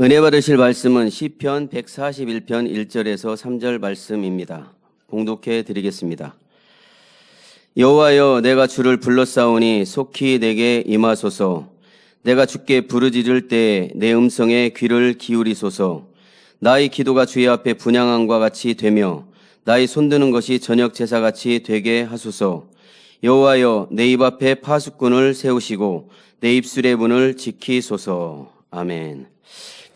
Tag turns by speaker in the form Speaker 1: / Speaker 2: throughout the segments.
Speaker 1: 은혜 받으실 말씀은 시편 141편 1절에서 3절 말씀입니다. 봉독해 드리겠습니다. 여호와여, 내가 주를 불렀사오니 속히 내게 임하소서. 내가 주께 부르짖을 때에 내 음성에 귀를 기울이소서. 나의 기도가 주의 앞에 분향함과 같이 되며 나의 손드는 것이 저녁 제사같이 되게 하소서. 여호와여, 내 입 앞에 파수꾼을 세우시고 내 입술의 문을 지키소서. 아멘.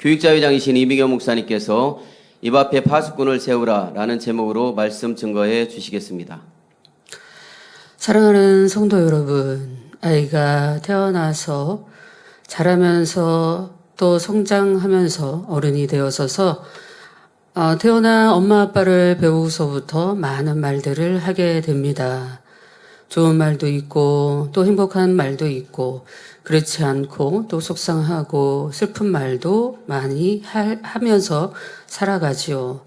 Speaker 1: 교육자회장이신 이미경 목사님께서 입 앞에 파수꾼을 세우라 라는 제목으로 말씀 증거해 주시겠습니다.
Speaker 2: 사랑하는 성도 여러분, 아이가 태어나서 자라면서 또 성장하면서 어른이 되어서서 태어난 엄마 아빠를 배우고서부터 많은 말들을 하게 됩니다. 좋은 말도 있고 또 행복한 말도 있고 그렇지 않고 또 속상하고 슬픈 말도 많이 하면서 살아가지요.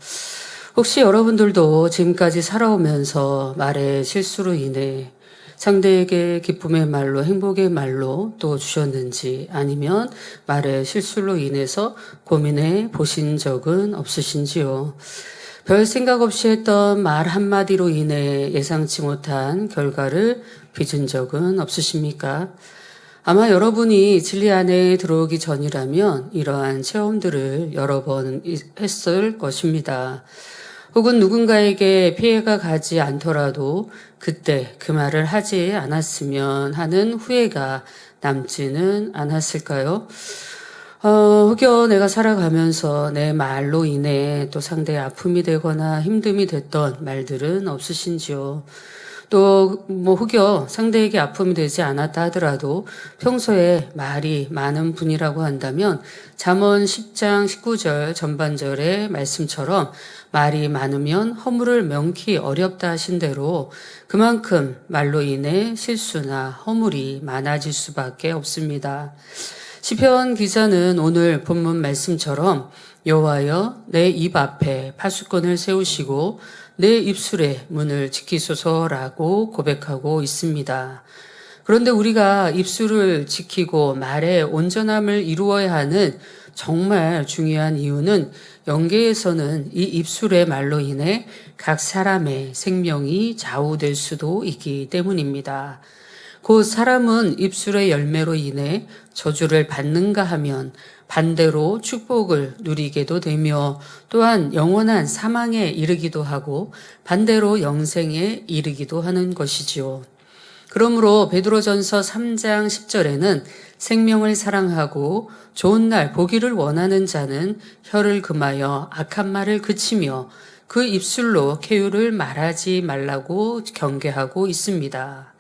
Speaker 2: 혹시 여러분들도 지금까지 살아오면서 말의 실수로 인해 상대에게 기쁨의 말로 행복의 말로 또 주셨는지 아니면 말의 실수로 인해서 고민해 보신 적은 없으신지요? 별 생각 없이 했던 말 한마디로 인해 예상치 못한 결과를 빚은 적은 없으십니까? 아마 여러분이 진리 안에 들어오기 전이라면 이러한 체험들을 여러 번 했을 것입니다. 혹은 누군가에게 피해가 가지 않더라도 그때 그 말을 하지 않았으면 하는 후회가 남지는 않았을까요? 혹여 내가 살아가면서 내 말로 인해 또 상대의 아픔이 되거나 힘듦이 됐던 말들은 없으신지요? 또 혹여 상대에게 아픔이 되지 않았다 하더라도 평소에 말이 많은 분이라고 한다면 잠언 10장 19절 전반절의 말씀처럼 말이 많으면 허물을 명키 어렵다 하신 대로 그만큼 말로 인해 실수나 허물이 많아질 수밖에 없습니다. 시편 기자는 오늘 본문 말씀처럼 여호와여, 내 입 앞에 파수꾼을 세우시고 내 입술의 문을 지키소서라고 고백하고 있습니다. 그런데 우리가 입술을 지키고 말의 온전함을 이루어야 하는 정말 중요한 이유는 영계에서는 이 입술의 말로 인해 각 사람의 생명이 좌우될 수도 있기 때문입니다. 곧 사람은 입술의 열매로 인해 저주를 받는가 하면 반대로 축복을 누리게도 되며 또한 영원한 사망에 이르기도 하고 반대로 영생에 이르기도 하는 것이지요. 그러므로 베드로전서 3장 10절에는 생명을 사랑하고 좋은 날 보기를 원하는 자는 혀를 금하여 악한 말을 그치며 그 입술로 계율을 말하지 말라고 경계하고 있습니다.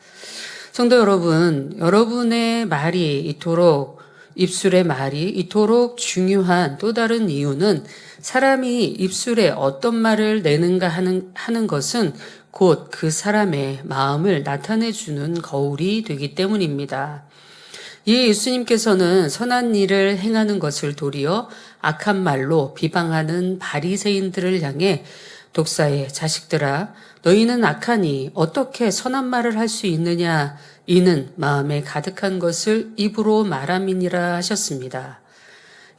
Speaker 2: 성도 여러분, 여러분의 말이 이토록 입술의 말이 이토록 중요한 또 다른 이유는 사람이 입술에 어떤 말을 내는가 하는 것은 곧 그 사람의 마음을 나타내주는 거울이 되기 때문입니다. 이 예수님께서는 선한 일을 행하는 것을 도리어 악한 말로 비방하는 바리새인들을 향해 독사의 자식들아, 너희는 악하니 어떻게 선한 말을 할 수 있느냐? 이는 마음에 가득한 것을 입으로 말함이니라 하셨습니다.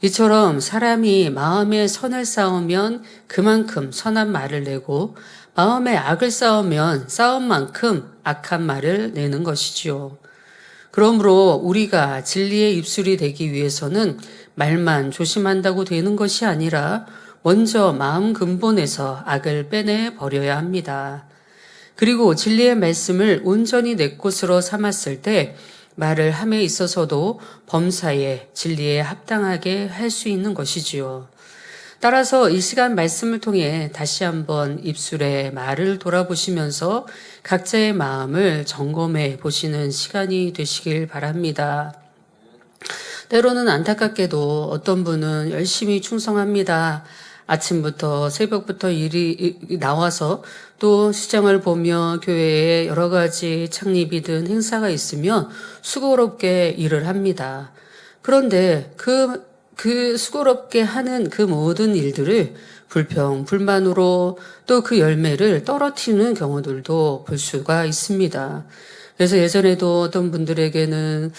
Speaker 2: 이처럼 사람이 마음에 선을 쌓으면 그만큼 선한 말을 내고 마음에 악을 쌓으면 쌓은 만큼 악한 말을 내는 것이지요. 그러므로 우리가 진리의 입술이 되기 위해서는 말만 조심한다고 되는 것이 아니라 먼저 마음 근본에서 악을 빼내 버려야 합니다. 그리고 진리의 말씀을 온전히 내 것으로 삼았을 때 말을 함에 있어서도 범사에 진리에 합당하게 할 수 있는 것이지요. 따라서 이 시간 말씀을 통해 다시 한번 입술의 말을 돌아보시면서 각자의 마음을 점검해 보시는 시간이 되시길 바랍니다. 때로는 안타깝게도 어떤 분은 열심히 충성합니다. 아침부터 새벽부터 일이 나와서 또 시장을 보며 교회에 여러 가지 창립이든 행사가 있으면 수고롭게 일을 합니다. 그런데 그 수고롭게 하는 그 모든 일들을 불평, 불만으로 또 그 열매를 떨어뜨리는 경우들도 볼 수가 있습니다. 그래서 예전에도 어떤 분들에게는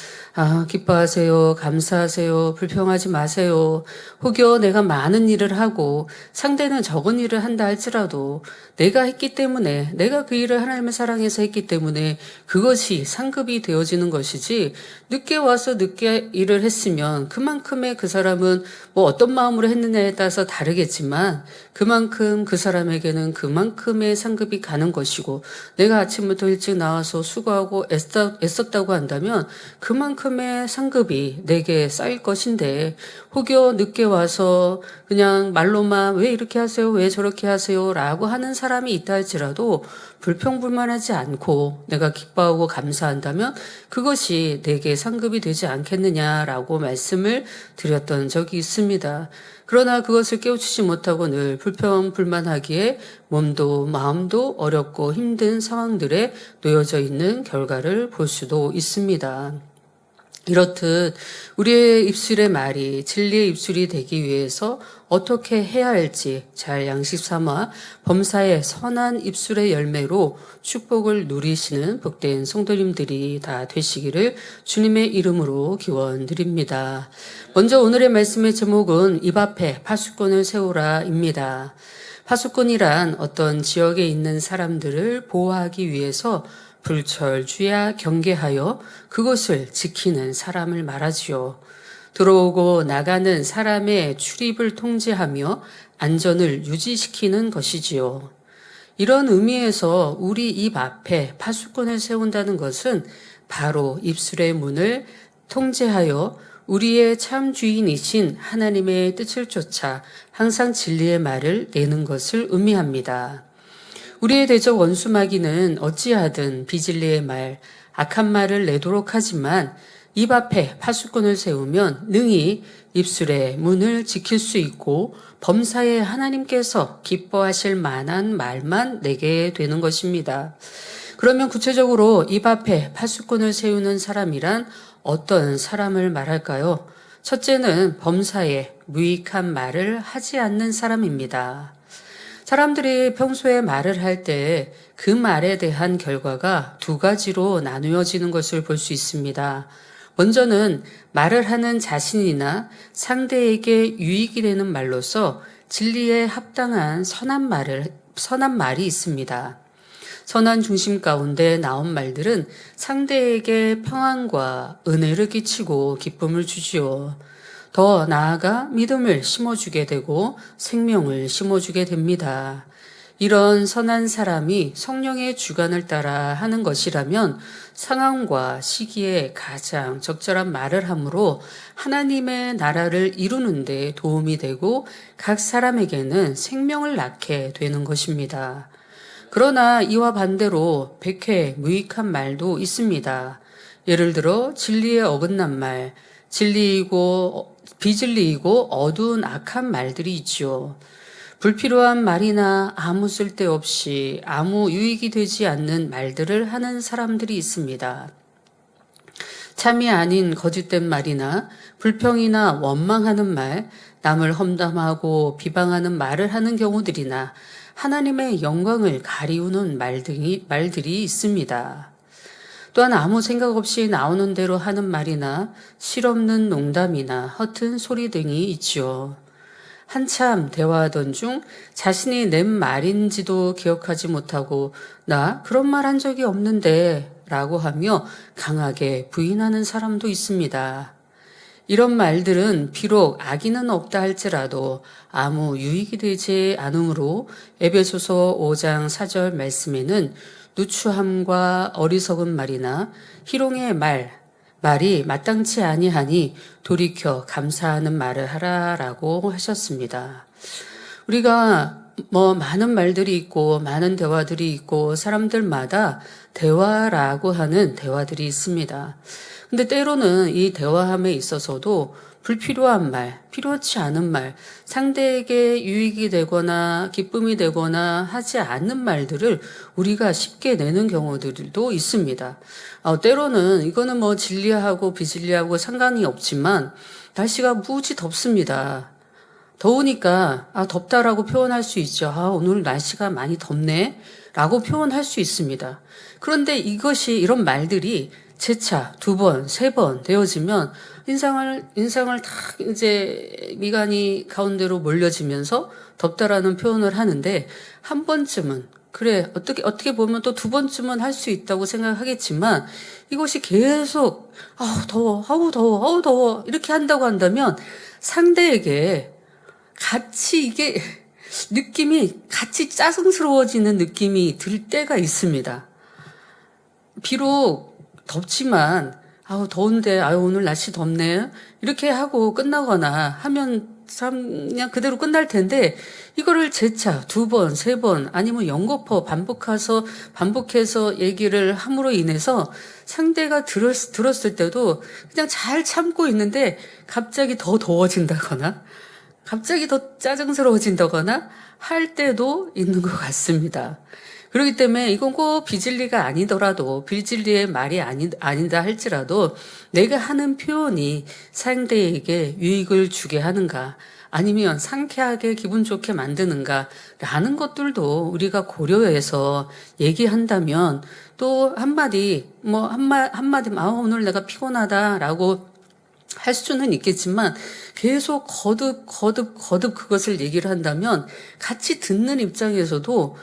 Speaker 2: 기뻐하세요, 감사하세요, 불평하지 마세요. 혹여 내가 많은 일을 하고 상대는 적은 일을 한다 할지라도 내가 했기 때문에, 내가 그 일을 하나님의 사랑해서 했기 때문에 그것이 상급이 되어지는 것이지, 늦게 와서 늦게 일을 했으면 그만큼의 그 사람은 뭐 어떤 마음으로 했느냐에 따라서 다르겠지만 그만큼 그 사람에게는 그만큼의 상급이 가는 것이고, 내가 아침부터 일찍 나와서 수고하고 애썼다고 한다면 그만큼의 상급이 내게 쌓일 것인데, 혹여 늦게 와서 그냥 말로만 왜 이렇게 하세요, 왜 저렇게 하세요 라고 하는 사람이 있다 할지라도 불평불만하지 않고 내가 기뻐하고 감사한다면 그것이 내게 상급이 되지 않겠느냐라고 말씀을 드렸던 적이 있습니다. 그러나 그것을 깨우치지 못하고 늘 불평불만하기에 몸도 마음도 어렵고 힘든 상황들에 놓여져 있는 결과를 볼 수도 있습니다. 이렇듯 우리의 입술의 말이 진리의 입술이 되기 위해서 어떻게 해야 할지 잘 양식 삼아 범사의 선한 입술의 열매로 축복을 누리시는 복된 성도님들이 다 되시기를 주님의 이름으로 기원드립니다. 먼저 오늘의 말씀의 제목은 입 앞에 파수꾼을 세우라입니다. 파수꾼이란 어떤 지역에 있는 사람들을 보호하기 위해서 불철주야 경계하여 그것을 지키는 사람을 말하지요. 들어오고 나가는 사람의 출입을 통제하며 안전을 유지시키는 것이지요. 이런 의미에서 우리 입 앞에 파수꾼을 세운다는 것은 바로 입술의 문을 통제하여 우리의 참 주인이신 하나님의 뜻을 쫓아 항상 진리의 말을 내는 것을 의미합니다. 우리의 대적 원수 마귀는 어찌하든 비진리의 말, 악한 말을 내도록 하지만 입 앞에 파수꾼을 세우면 능히 입술의 문을 지킬 수 있고 범사에 하나님께서 기뻐하실 만한 말만 내게 되는 것입니다. 그러면 구체적으로 입 앞에 파수꾼을 세우는 사람이란 어떤 사람을 말할까요? 첫째는 범사에 무익한 말을 하지 않는 사람입니다. 사람들이 평소에 말을 할 때 그 말에 대한 결과가 두 가지로 나누어지는 것을 볼 수 있습니다. 먼저는 말을 하는 자신이나 상대에게 유익이 되는 말로서 진리에 합당한 선한 말이 있습니다. 선한 중심 가운데 나온 말들은 상대에게 평안과 은혜를 끼치고 기쁨을 주지요. 더 나아가 믿음을 심어주게 되고 생명을 심어주게 됩니다. 이런 선한 사람이 성령의 주관을 따라 하는 것이라면 상황과 시기에 가장 적절한 말을 함으로 하나님의 나라를 이루는 데 도움이 되고 각 사람에게는 생명을 낳게 되는 것입니다. 그러나 이와 반대로 백회 무익한 말도 있습니다. 예를 들어 진리에 어긋난 말, 비진리이고 어두운 악한 말들이 있지요. 불필요한 말이나 아무 쓸데없이 아무 유익이 되지 않는 말들을 하는 사람들이 있습니다. 참이 아닌 거짓된 말이나 불평이나 원망하는 말, 남을 험담하고 비방하는 말을 하는 경우들이나 하나님의 영광을 가리우는 말들이 있습니다. 또한 아무 생각 없이 나오는 대로 하는 말이나 실없는 농담이나 허튼 소리 등이 있지요. 한참 대화하던 중 자신이 낸 말인지도 기억하지 못하고 나 그런 말 한 적이 없는데 라고 하며 강하게 부인하는 사람도 있습니다. 이런 말들은 비록 악의는 없다 할지라도 아무 유익이 되지 않으므로 에베소서 5장 4절 말씀에는 누추함과 어리석은 말이나 희롱의 말이 마땅치 아니하니 돌이켜 감사하는 말을 하라라고 하셨습니다. 우리가 많은 말들이 있고 많은 대화들이 있고 사람들마다 대화라고 하는 대화들이 있습니다. 근데 때로는 이 대화함에 있어서도 불필요한 말, 필요치 않은 말, 상대에게 유익이 되거나 기쁨이 되거나 하지 않는 말들을 우리가 쉽게 내는 경우들도 있습니다. 때로는 이거는 진리하고 비진리하고 상관이 없지만 날씨가 무지 덥습니다. 더우니까 덥다라고 표현할 수 있죠. 오늘 날씨가 많이 덥네 라고 표현할 수 있습니다. 그런데 이런 말들이 재차 2번, 3번 되어지면 인상을 다 이제 미간이 가운데로 몰려지면서 덥다라는 표현을 하는데, 한 번쯤은 그래, 어떻게 보면 또 2번쯤은 할 수 있다고 생각하겠지만, 이것이 계속 아우 더워 이렇게 한다고 한다면 상대에게 같이 이게 느낌이 같이 짜증스러워지는 느낌이 들 때가 있습니다. 비록 덥지만 더운데 오늘 날씨 덥네 이렇게 하고 끝나거나 하면 참 그냥 그대로 끝날 텐데, 이거를 재차 2번, 3번 아니면 연거푸 반복해서 얘기를 함으로 인해서 상대가 들었을 때도 그냥 잘 참고 있는데 갑자기 더 더워진다거나 갑자기 더 짜증스러워진다거나 할 때도 있는 것 같습니다. 그렇기 때문에 이건 꼭 비진리가 아니더라도, 비진리의 말이 아니다 할지라도 내가 하는 표현이 상대에게 유익을 주게 하는가, 아니면 상쾌하게 기분 좋게 만드는가 라는 것들도 우리가 고려해서 얘기한다면, 또 한마디 오늘 내가 피곤하다라고 할 수는 있겠지만 계속 거듭 그것을 얘기를 한다면 같이 듣는 입장에서도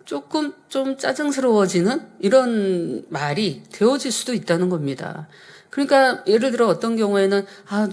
Speaker 2: 조금 좀 짜증스러워지는 이런 말이 되어질 수도 있다는 겁니다. 그러니까 예를 들어 어떤 경우에는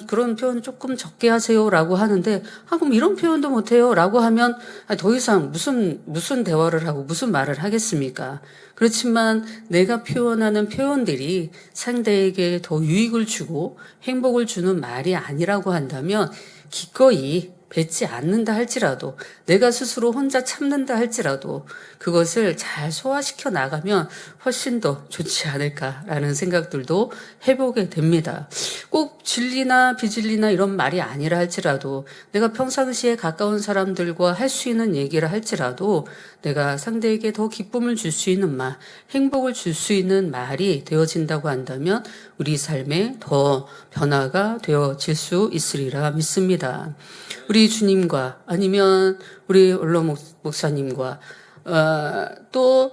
Speaker 2: 그런 표현 조금 적게 하세요라고 하는데, 그럼 이런 표현도 못해요라고 하면 더 이상 무슨 대화를 하고 무슨 말을 하겠습니까? 그렇지만 내가 표현하는 표현들이 상대에게 더 유익을 주고 행복을 주는 말이 아니라고 한다면, 기꺼이 뱉지 않는다 할지라도, 내가 스스로 혼자 참는다 할지라도 그것을 잘 소화시켜 나가면 훨씬 더 좋지 않을까라는 생각들도 해보게 됩니다. 꼭 진리나 비진리나 이런 말이 아니라 할지라도, 내가 평상시에 가까운 사람들과 할 수 있는 얘기를 할지라도 내가 상대에게 더 기쁨을 줄 수 있는 말, 행복을 줄 수 있는 말이 되어진다고 한다면 우리 삶에 더 변화가 되어질 수 있으리라 믿습니다. 우리 주님과 아니면 우리 원로 목사님과 또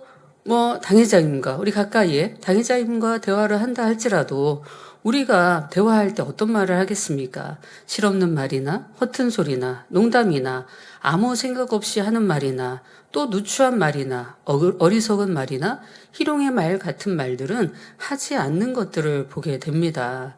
Speaker 2: 당회장님과, 우리 가까이에 당회장님과 대화를 한다 할지라도 우리가 대화할 때 어떤 말을 하겠습니까? 실없는 말이나 허튼 소리나 농담이나 아무 생각 없이 하는 말이나 또 누추한 말이나 어리석은 말이나 희롱의 말 같은 말들은 하지 않는 것들을 보게 됩니다.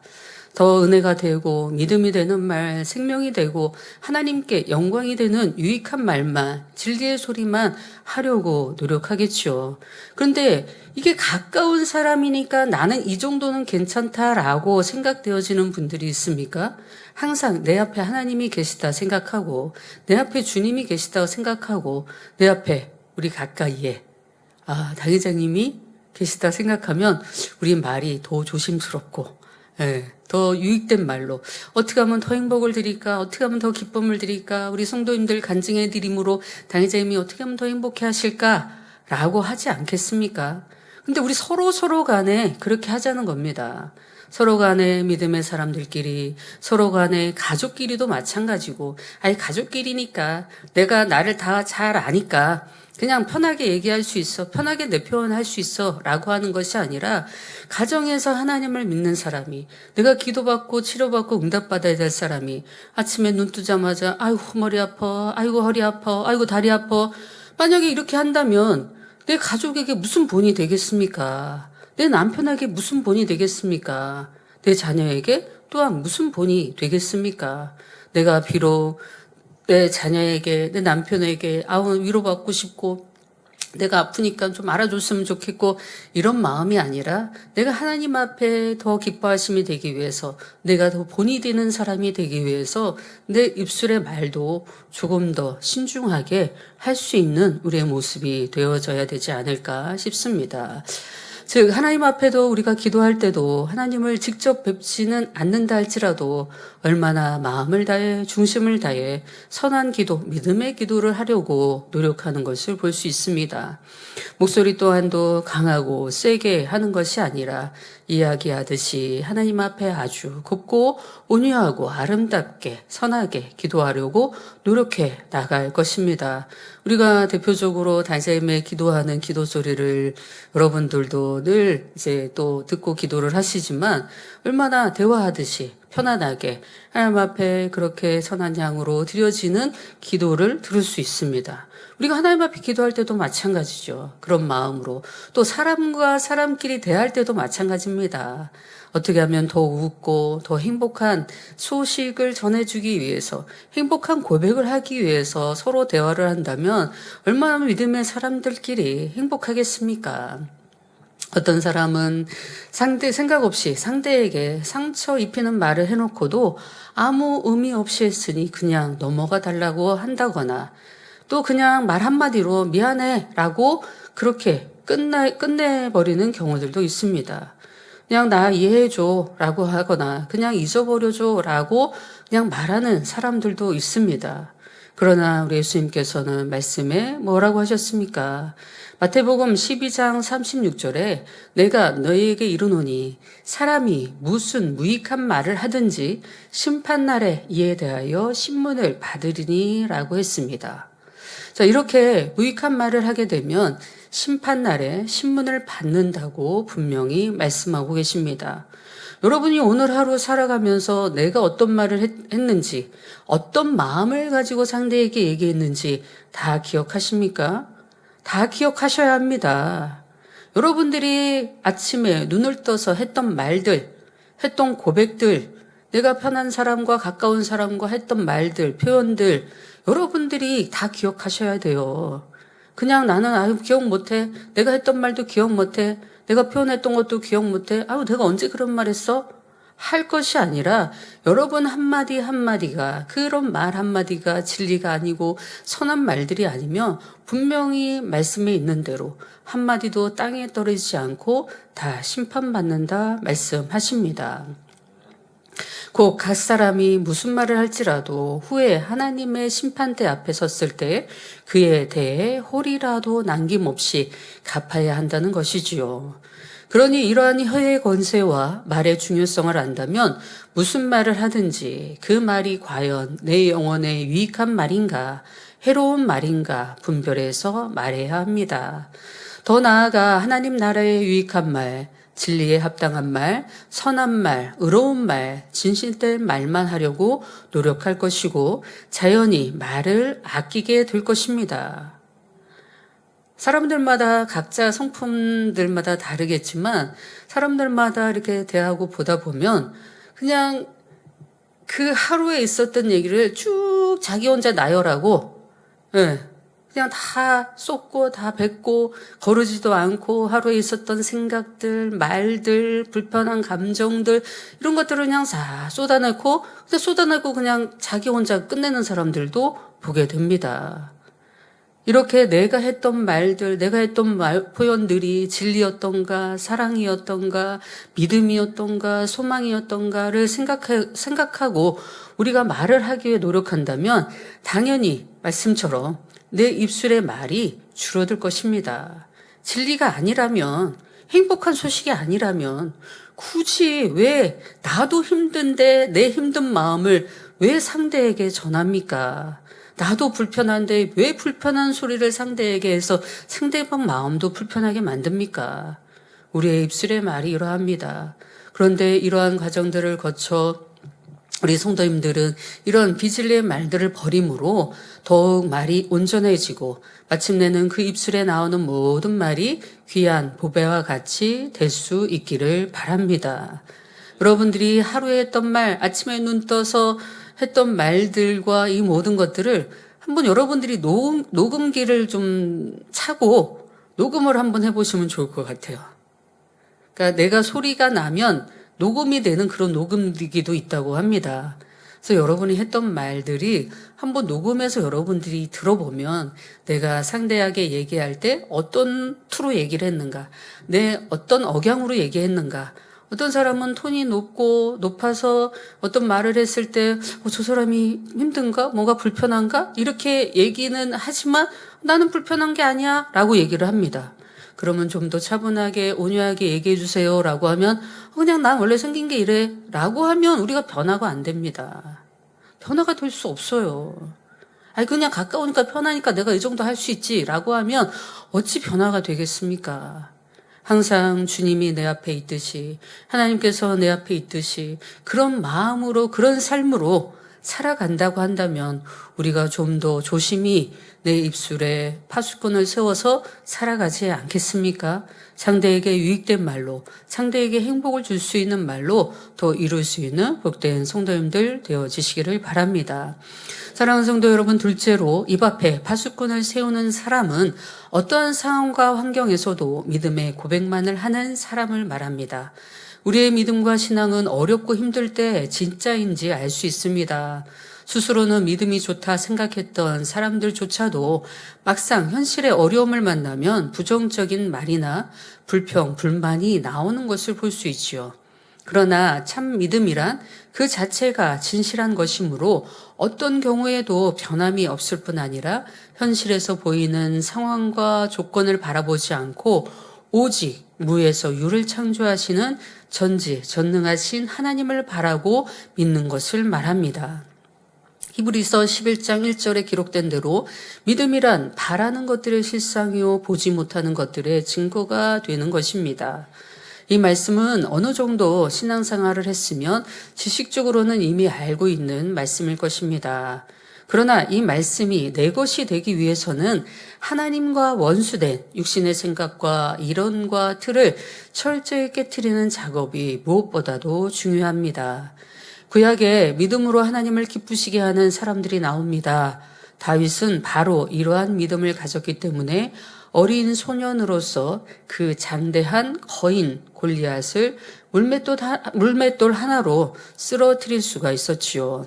Speaker 2: 더 은혜가 되고 믿음이 되는 말, 생명이 되고 하나님께 영광이 되는 유익한 말만, 진리의 소리만 하려고 노력하겠죠. 그런데 이게 가까운 사람이니까 나는 이 정도는 괜찮다라고 생각되어지는 분들이 있습니까? 항상 내 앞에 하나님이 계시다 생각하고, 내 앞에 주님이 계시다고 생각하고, 내 앞에 우리 가까이에 당회장님이 계시다 생각하면 우리 말이 더 조심스럽고, 더 유익된 말로 어떻게 하면 더 행복을 드릴까, 어떻게 하면 더 기쁨을 드릴까, 우리 성도님들 간증해 드림으로 당회장님이 어떻게 하면 더 행복해 하실까라고 하지 않겠습니까? 근데 우리 서로 간에 그렇게 하자는 겁니다. 서로 간에 믿음의 사람들끼리, 서로 간에 가족끼리도 마찬가지고, 가족끼리니까 내가 나를 다 잘 아니까 그냥 편하게 얘기할 수 있어, 편하게 내 표현할 수 있어 라고 하는 것이 아니라, 가정에서 하나님을 믿는 사람이, 내가 기도받고 치료받고 응답받아야 될 사람이 아침에 눈 뜨자마자 아이고 머리 아파, 아이고 허리 아파, 아이고 다리 아파, 만약에 이렇게 한다면 내 가족에게 무슨 본이 되겠습니까? 내 남편에게 무슨 본이 되겠습니까? 내 자녀에게 또한 무슨 본이 되겠습니까? 내가 비록 내 자녀에게, 내 남편에게 위로받고 싶고 내가 아프니까 좀 알아줬으면 좋겠고 이런 마음이 아니라, 내가 하나님 앞에 더 기뻐하심이 되기 위해서, 내가 더 본이 되는 사람이 되기 위해서 내 입술의 말도 조금 더 신중하게 할 수 있는 우리의 모습이 되어져야 되지 않을까 싶습니다. 즉 하나님 앞에도 우리가 기도할 때도 하나님을 직접 뵙지는 않는다 할지라도 얼마나 마음을 다해 중심을 다해 선한 기도, 믿음의 기도를 하려고 노력하는 것을 볼 수 있습니다. 목소리 또한도 강하고 세게 하는 것이 아니라 이야기하듯이 하나님 앞에 아주 곱고 온유하고 아름답게 선하게 기도하려고 노력해 나갈 것입니다. 우리가 대표적으로 단샘에 기도하는 기도 소리를 여러분들도 늘 이제 또 듣고 기도를 하시지만 얼마나 대화하듯이 편안하게 하나님 앞에 그렇게 선한 양으로 드려지는 기도를 들을 수 있습니다. 우리가 하나님 앞에 기도할 때도 마찬가지죠. 그런 마음으로. 또 사람과 사람끼리 대할 때도 마찬가지입니다. 어떻게 하면 더 웃고 더 행복한 소식을 전해주기 위해서, 행복한 고백을 하기 위해서 서로 대화를 한다면 얼마나 믿음의 사람들끼리 행복하겠습니까? 어떤 사람은 생각 없이 상대에게 상처 입히는 말을 해놓고도 아무 의미 없이 했으니 그냥 넘어가 달라고 한다거나, 또 그냥 말 한마디로 미안해 라고 그렇게 끝내버리는 경우들도 있습니다. 그냥 나 이해해줘 라고 하거나 그냥 잊어버려줘 라고 그냥 말하는 사람들도 있습니다. 그러나 우리 예수님께서는 말씀에 뭐라고 하셨습니까? 마태복음 12장 36절에 내가 너희에게 이르노니 사람이 무슨 무익한 말을 하든지 심판날에 이에 대하여 신문을 받으리니 라고 했습니다. 자, 이렇게 무익한 말을 하게 되면 심판날에 신문을 받는다고 분명히 말씀하고 계십니다. 여러분이 오늘 하루 살아가면서 내가 어떤 말을 했는지, 어떤 마음을 가지고 상대에게 얘기했는지 다 기억하십니까? 다 기억하셔야 합니다. 여러분들이 아침에 눈을 떠서 했던 말들, 했던 고백들, 내가 편한 사람과 가까운 사람과 했던 말들, 표현들, 여러분들이 다 기억하셔야 돼요. 그냥 나는 기억 못해. 내가 했던 말도 기억 못해. 내가 표현했던 것도 기억 못해. 내가 언제 그런 말 했어? 할 것이 아니라 여러분 한마디 한마디가, 그런 말 한마디가 진리가 아니고 선한 말들이 아니면 분명히 말씀에 있는 대로 한마디도 땅에 떨어지지 않고 다 심판받는다 말씀하십니다. 곧 각 사람이 무슨 말을 할지라도 후에 하나님의 심판대 앞에 섰을 때 그에 대해 홀이라도 남김없이 갚아야 한다는 것이지요. 그러니 이러한 혀의 권세와 말의 중요성을 안다면 무슨 말을 하든지 그 말이 과연 내 영혼에 유익한 말인가, 해로운 말인가 분별해서 말해야 합니다. 더 나아가 하나님 나라에 유익한 말, 진리에 합당한 말, 선한 말, 의로운 말, 진실된 말만 하려고 노력할 것이고 자연히 말을 아끼게 될 것입니다. 사람들마다 각자 성품들마다 다르겠지만 사람들마다 이렇게 대하고 보다 보면 그냥 그 하루에 있었던 얘기를 쭉 자기 혼자 나열하고 그냥 다 쏟고 다 뱉고 거르지도 않고 하루에 있었던 생각들, 말들, 불편한 감정들 이런 것들을 그냥 다 쏟아내고 그냥 자기 혼자 끝내는 사람들도 보게 됩니다. 이렇게 내가 했던 말들, 내가 했던 표현들이 진리였던가, 사랑이었던가, 믿음이었던가, 소망이었던가를 생각하고 우리가 말을 하기 위해 노력한다면 당연히 말씀처럼 내 입술의 말이 줄어들 것입니다. 진리가 아니라면, 행복한 소식이 아니라면 굳이 왜 나도 힘든데 내 힘든 마음을 왜 상대에게 전합니까? 나도 불편한데 왜 불편한 소리를 상대에게 해서 상대방 마음도 불편하게 만듭니까? 우리의 입술의 말이 이러합니다. 그런데 이러한 과정들을 거쳐 우리 성도님들은 이런 비진리의 말들을 버림으로 더욱 말이 온전해지고 마침내는 그 입술에 나오는 모든 말이 귀한 보배와 같이 될 수 있기를 바랍니다. 여러분들이 하루에 했던 말, 아침에 눈 떠서 했던 말들과 이 모든 것들을 한번 여러분들이 녹음기를 좀 차고 녹음을 한번 해보시면 좋을 것 같아요. 그러니까 내가 소리가 나면 녹음이 되는 그런 녹음기도 있다고 합니다. 그래서 여러분이 했던 말들이 한번 녹음해서 여러분들이 들어보면 내가 상대에게 얘기할 때 어떤 투로 얘기를 했는가, 내 어떤 억양으로 얘기했는가, 어떤 사람은 톤이 높아서 어떤 말을 했을 때 저 사람이 힘든가? 뭔가 불편한가? 이렇게 얘기는 하지만 나는 불편한 게 아니야 라고 얘기를 합니다. 그러면 좀 더 차분하게 온유하게 얘기해 주세요라고 하면 그냥 난 원래 생긴 게 이래라고 하면 우리가 변화가 안 됩니다. 변화가 될 수 없어요. 아니 그냥 가까우니까 편하니까 내가 이 정도 할 수 있지라고 하면 어찌 변화가 되겠습니까? 항상 주님이 내 앞에 있듯이 하나님께서 내 앞에 있듯이 그런 마음으로 그런 삶으로 살아간다고 한다면 우리가 좀 더 조심히 내 입술에 파수꾼을 세워서 살아가지 않겠습니까? 상대에게 유익된 말로, 상대에게 행복을 줄 수 있는 말로 더 이룰 수 있는 복된 성도님들 되어지시기를 바랍니다. 사랑하는 성도 여러분, 둘째로 입 앞에 파수꾼을 세우는 사람은 어떠한 상황과 환경에서도 믿음의 고백만을 하는 사람을 말합니다. 우리의 믿음과 신앙은 어렵고 힘들 때 진짜인지 알 수 있습니다. 스스로는 믿음이 좋다 생각했던 사람들조차도 막상 현실의 어려움을 만나면 부정적인 말이나 불평, 불만이 나오는 것을 볼 수 있지요. 그러나 참 믿음이란 그 자체가 진실한 것이므로 어떤 경우에도 변함이 없을 뿐 아니라 현실에서 보이는 상황과 조건을 바라보지 않고 오직 무에서 유를 창조하시는 전지전능하신 하나님을 바라고 믿는 것을 말합니다. 히브리서 11장 1절에 기록된 대로 믿음이란 바라는 것들의 실상이요 보지 못하는 것들의 증거가 되는 것입니다. 이 말씀은 어느 정도 신앙생활을 했으면 지식적으로는 이미 알고 있는 말씀일 것입니다. 그러나 이 말씀이 내 것이 되기 위해서는 하나님과 원수된 육신의 생각과 이론과 틀을 철저히 깨트리는 작업이 무엇보다도 중요합니다. 구약에 믿음으로 하나님을 기쁘시게 하는 사람들이 나옵니다. 다윗은 바로 이러한 믿음을 가졌기 때문에 어린 소년으로서 그 장대한 거인 골리앗을 물맷돌 하나로 쓰러뜨릴 수가 있었지요.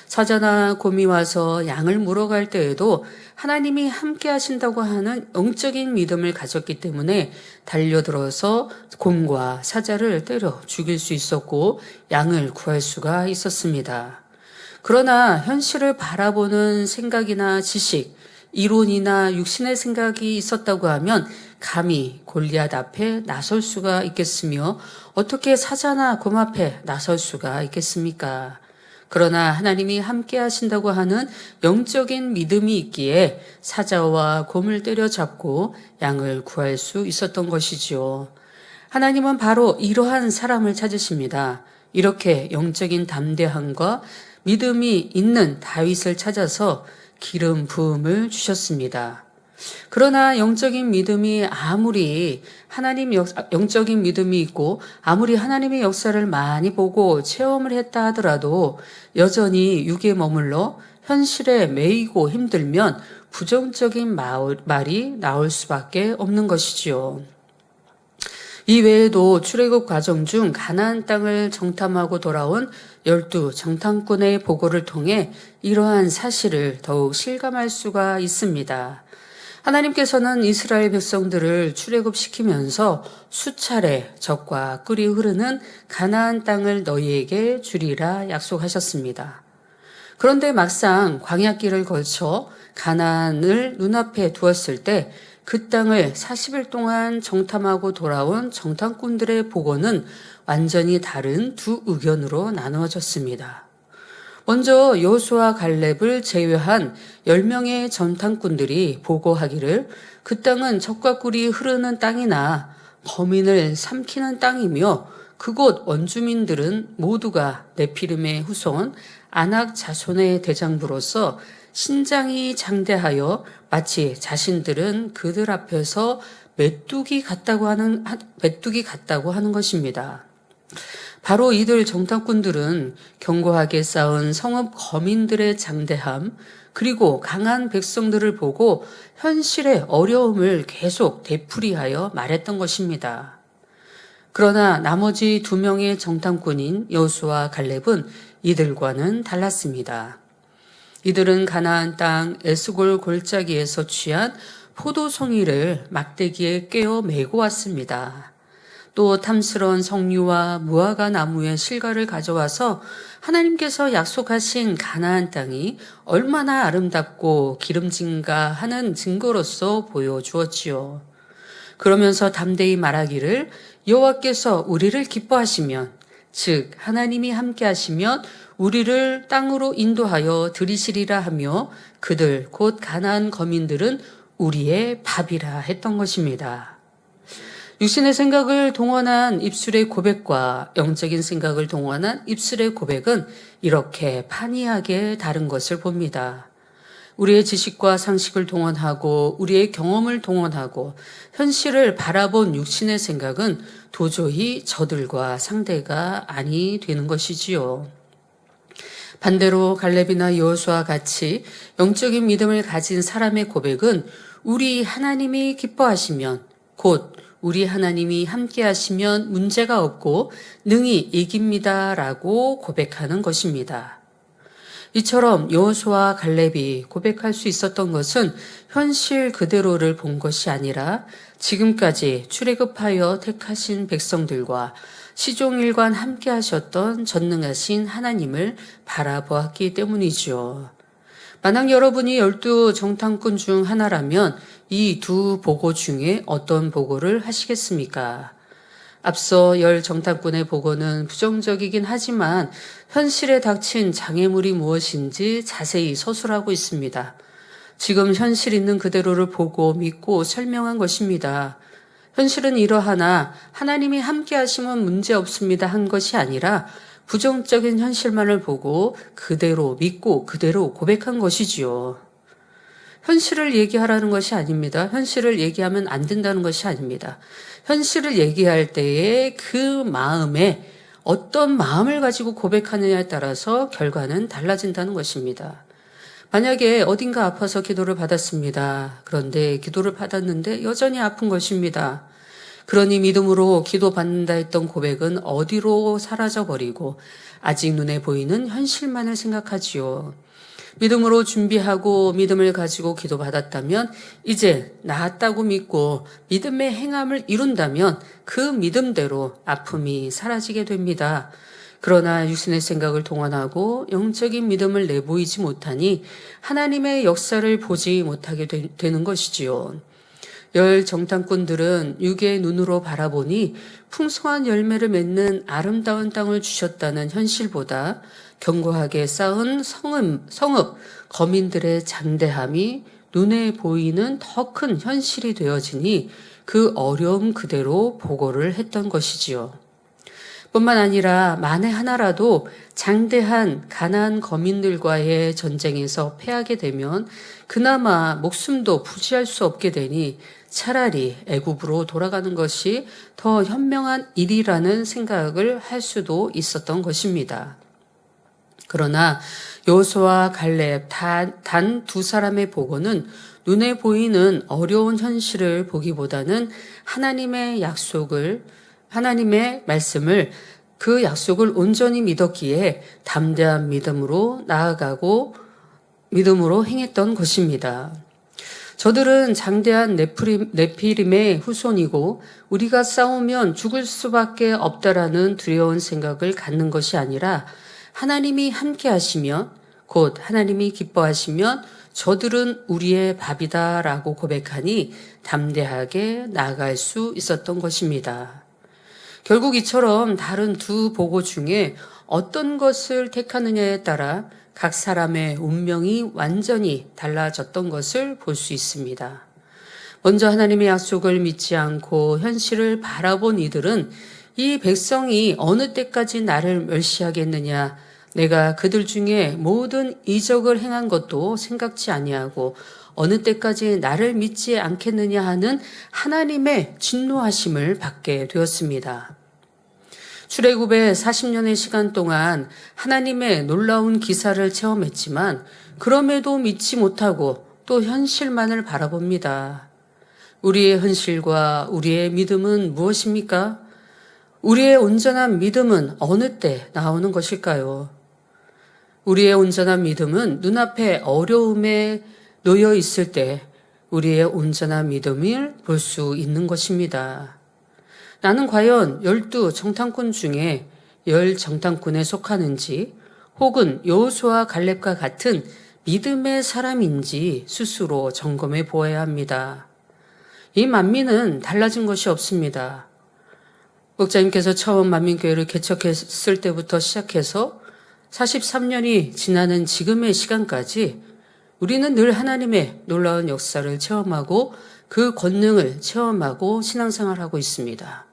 Speaker 2: 사자나 곰이 와서 양을 물어갈 때에도 하나님이 함께 하신다고 하는 영적인 믿음을 가졌기 때문에 달려들어서 곰과 사자를 때려 죽일 수 있었고 양을 구할 수가 있었습니다. 그러나 현실을 바라보는 생각이나 지식, 이론이나 육신의 생각이 있었다고 하면 감히 골리앗 앞에 나설 수가 있겠으며 어떻게 사자나 곰 앞에 나설 수가 있겠습니까? 그러나 하나님이 함께 하신다고 하는 영적인 믿음이 있기에 사자와 곰을 때려잡고 양을 구할 수 있었던 것이지요. 하나님은 바로 이러한 사람을 찾으십니다. 이렇게 영적인 담대함과 믿음이 있는 다윗을 찾아서 기름 부음을 주셨습니다. 그러나 영적인 믿음이 영적인 믿음이 있고 아무리 하나님의 역사를 많이 보고 체험을 했다 하더라도 여전히 육에 머물러 현실에 매이고 힘들면 부정적인 말이 나올 수밖에 없는 것이지요. 이 외에도 출애굽 과정 중 가나안 땅을 정탐하고 돌아온 12 정탐꾼의 보고를 통해 이러한 사실을 더욱 실감할 수가 있습니다. 하나님께서는 이스라엘 백성들을 출애굽시키면서 수차례 적과 꿀이 흐르는 가나안 땅을 너희에게 주리라 약속하셨습니다. 그런데 막상 광야길을 걸쳐 가나안을 눈앞에 두었을 때 그 땅을 40일 동안 정탐하고 돌아온 정탐꾼들의 보고는 완전히 다른 두 의견으로 나누어졌습니다. 먼저 여호수아 갈렙을 제외한 10명의 정탐꾼들이 보고하기를 그 땅은 적과 꿀이 흐르는 땅이나 범인을 삼키는 땅이며 그곳 원주민들은 모두가 네피림의 후손 아낙 자손의 대장부로서 신장이 장대하여 마치 자신들은 그들 앞에서 메뚜기 같다고 하는 것입니다. 바로 이들 정탐꾼들은 견고하게 쌓은 성읍 거민들의 장대함 그리고 강한 백성들을 보고 현실의 어려움을 계속 되풀이하여 말했던 것입니다. 그러나 나머지 2명의 정탐꾼인 여호수아와 갈렙은 이들과는 달랐습니다. 이들은 가나안 땅 에스골 골짜기에서 취한 포도송이를 막대기에 꿰어 메고 왔습니다. 또 탐스러운 석류와 무화과 나무의 실과를 가져와서 하나님께서 약속하신 가나안 땅이 얼마나 아름답고 기름진가 하는 증거로서 보여주었지요. 그러면서 담대히 말하기를 여호와께서 우리를 기뻐하시면, 즉 하나님이 함께 하시면 우리를 땅으로 인도하여 들이시리라 하며 그들 곧 가나안 거민들은 우리의 밥이라 했던 것입니다. 육신의 생각을 동원한 입술의 고백과 영적인 생각을 동원한 입술의 고백은 이렇게 판이하게 다른 것을 봅니다. 우리의 지식과 상식을 동원하고 우리의 경험을 동원하고 현실을 바라본 육신의 생각은 도저히 저들과 상대가 아니 되는 것이지요. 반대로 갈렙이나 여호수아와 같이 영적인 믿음을 가진 사람의 고백은 우리 하나님이 기뻐하시면, 곧 우리 하나님이 함께 하시면 문제가 없고 능히 이깁니다라고 고백하는 것입니다. 이처럼 여호수아와 갈렙이 고백할 수 있었던 것은 현실 그대로를 본 것이 아니라 지금까지 출애굽하여 택하신 백성들과 시종일관 함께 하셨던 전능하신 하나님을 바라보았기 때문이죠. 만약 여러분이 12 정탐꾼 중 하나라면 이 두 보고 중에 어떤 보고를 하시겠습니까? 앞서 10 정탐꾼의 보고는 부정적이긴 하지만 현실에 닥친 장애물이 무엇인지 자세히 서술하고 있습니다. 지금 현실 있는 그대로를 보고 믿고 설명한 것입니다. 현실은 이러하나 하나님이 함께 하시면 문제 없습니다 한 것이 아니라 부정적인 현실만을 보고 그대로 믿고 그대로 고백한 것이지요. 현실을 얘기하라는 것이 아닙니다. 현실을 얘기하면 안 된다는 것이 아닙니다. 현실을 얘기할 때에 그 마음에 어떤 마음을 가지고 고백하느냐에 따라서 결과는 달라진다는 것입니다. 만약에 어딘가 아파서 기도를 받았습니다. 그런데 기도를 받았는데 여전히 아픈 것입니다. 그러니 믿음으로 기도받는다 했던 고백은 어디로 사라져버리고 아직 눈에 보이는 현실만을 생각하지요. 믿음으로 준비하고 믿음을 가지고 기도받았다면 이제 나았다고 믿고 믿음의 행함을 이룬다면 그 믿음대로 아픔이 사라지게 됩니다. 그러나 육신의 생각을 동원하고 영적인 믿음을 내보이지 못하니 하나님의 역사를 보지 못하게 되는 것이지요. 10 정탐꾼들은 육의 눈으로 바라보니 풍성한 열매를 맺는 아름다운 땅을 주셨다는 현실보다 견고하게 쌓은 성읍, 거민들의 장대함이 눈에 보이는 더 큰 현실이 되어지니 그 어려움 그대로 보고를 했던 것이지요. 뿐만 아니라 만에 하나라도 장대한 가나안 거민들과의 전쟁에서 패하게 되면 그나마 목숨도 부지할 수 없게 되니 차라리 애굽으로 돌아가는 것이 더 현명한 일이라는 생각을 할 수도 있었던 것입니다. 그러나 여호수아와 갈렙 단 두 사람의 보고는 눈에 보이는 어려운 현실을 보기보다는 하나님의 말씀을 그 약속을 온전히 믿었기에 담대한 믿음으로 나아가고 믿음으로 행했던 것입니다. 저들은 장대한 네피림의 후손이고 우리가 싸우면 죽을 수밖에 없다라는 두려운 생각을 갖는 것이 아니라 하나님이 함께 하시면, 곧 하나님이 기뻐하시면 저들은 우리의 밥이다라고 고백하니 담대하게 나아갈 수 있었던 것입니다. 결국 이처럼 다른 두 보고 중에 어떤 것을 택하느냐에 따라 각 사람의 운명이 완전히 달라졌던 것을 볼 수 있습니다. 먼저 하나님의 약속을 믿지 않고 현실을 바라본 이들은 이 백성이 어느 때까지 나를 멸시하겠느냐, 내가 그들 중에 모든 이적을 행한 것도 생각지 아니하고 어느 때까지 나를 믿지 않겠느냐 하는 하나님의 진노하심을 받게 되었습니다. 출애굽의 40년의 시간 동안 하나님의 놀라운 기사를 체험했지만 그럼에도 믿지 못하고 또 현실만을 바라봅니다. 우리의 현실과 우리의 믿음은 무엇입니까? 우리의 온전한 믿음은 어느 때 나오는 것일까요? 우리의 온전한 믿음은 눈앞에 어려움에 놓여 있을 때 우리의 온전한 믿음을 볼 수 있는 것입니다. 나는 과연 12 정탐꾼 중에 10 정탐꾼에 속하는지 혹은 여호수아 갈렙과 같은 믿음의 사람인지 스스로 점검해 보아야 합니다. 이 만민은 달라진 것이 없습니다. 목자님께서 처음 만민교회를 개척했을 때부터 시작해서 43년이 지나는 지금의 시간까지 우리는 늘 하나님의 놀라운 역사를 체험하고 그 권능을 체험하고 신앙생활하고 있습니다.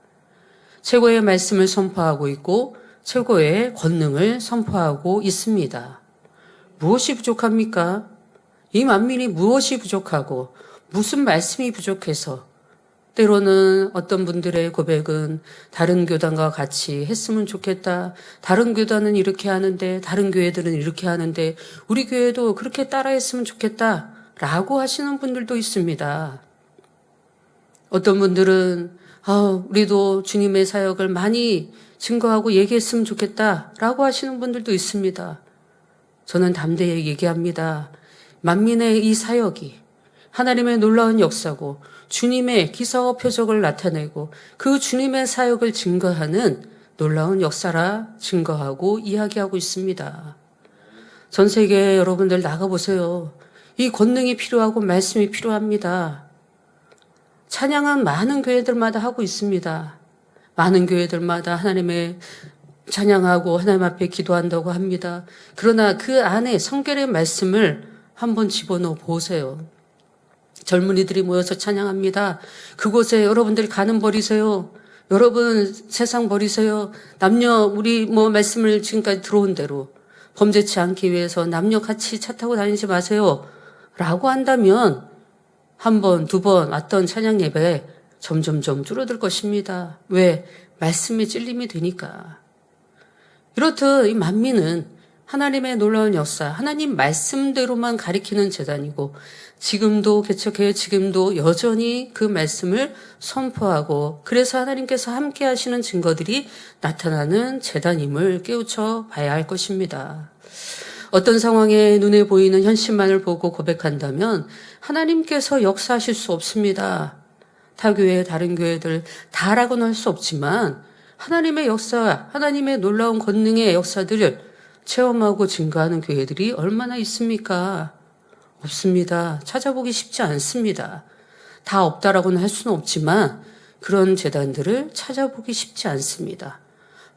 Speaker 2: 최고의 말씀을 선포하고 있고 최고의 권능을 선포하고 있습니다. 무엇이 부족합니까? 이 만민이 무엇이 부족하고 무슨 말씀이 부족해서 때로는 어떤 분들의 고백은 다른 교단과 같이 했으면 좋겠다. 다른 교단은 이렇게 하는데 다른 교회들은 이렇게 하는데 우리 교회도 그렇게 따라했으면 좋겠다. 라고 하시는 분들도 있습니다. 어떤 분들은 우리도 주님의 사역을 많이 증거하고 얘기했으면 좋겠다. 라고 하시는 분들도 있습니다. 저는 담대히 얘기합니다. 만민의 이 사역이 하나님의 놀라운 역사고 주님의 기사와 표적을 나타내고 그 주님의 사역을 증거하는 놀라운 역사라 증거하고 이야기하고 있습니다. 전 세계 여러분들 나가보세요. 이 권능이 필요하고 말씀이 필요합니다. 찬양은 많은 교회들마다 하고 있습니다. 많은 교회들마다 하나님의 찬양하고 하나님 앞에 기도한다고 합니다. 그러나 그 안에 성결의 말씀을 한번 집어넣어 보세요. 젊은이들이 모여서 찬양합니다. 그곳에 여러분들이 가는 버리세요. 여러분 세상 버리세요. 남녀 우리 말씀을 지금까지 들어온 대로 범죄치 않기 위해서 남녀 같이 차 타고 다니지 마세요. 라고 한다면 한 번, 두 번 왔던 찬양 예배 점점점 줄어들 것입니다. 왜? 말씀에 찔림이 되니까. 이렇듯 이 만민은 하나님의 놀라운 역사, 하나님 말씀대로만 가리키는 재단이고 지금도 개척해요. 지금도 여전히 그 말씀을 선포하고 그래서 하나님께서 함께 하시는 증거들이 나타나는 재단임을 깨우쳐 봐야 할 것입니다. 어떤 상황에 눈에 보이는 현실만을 보고 고백한다면 하나님께서 역사하실 수 없습니다. 타 교회, 다른 교회들 다라고는 할 수 없지만 하나님의 역사, 하나님의 놀라운 권능의 역사들을 체험하고 증거하는 교회들이 얼마나 있습니까? 없습니다. 찾아보기 쉽지 않습니다. 다 없다라고는 할 수는 없지만 그런 재단들을 찾아보기 쉽지 않습니다.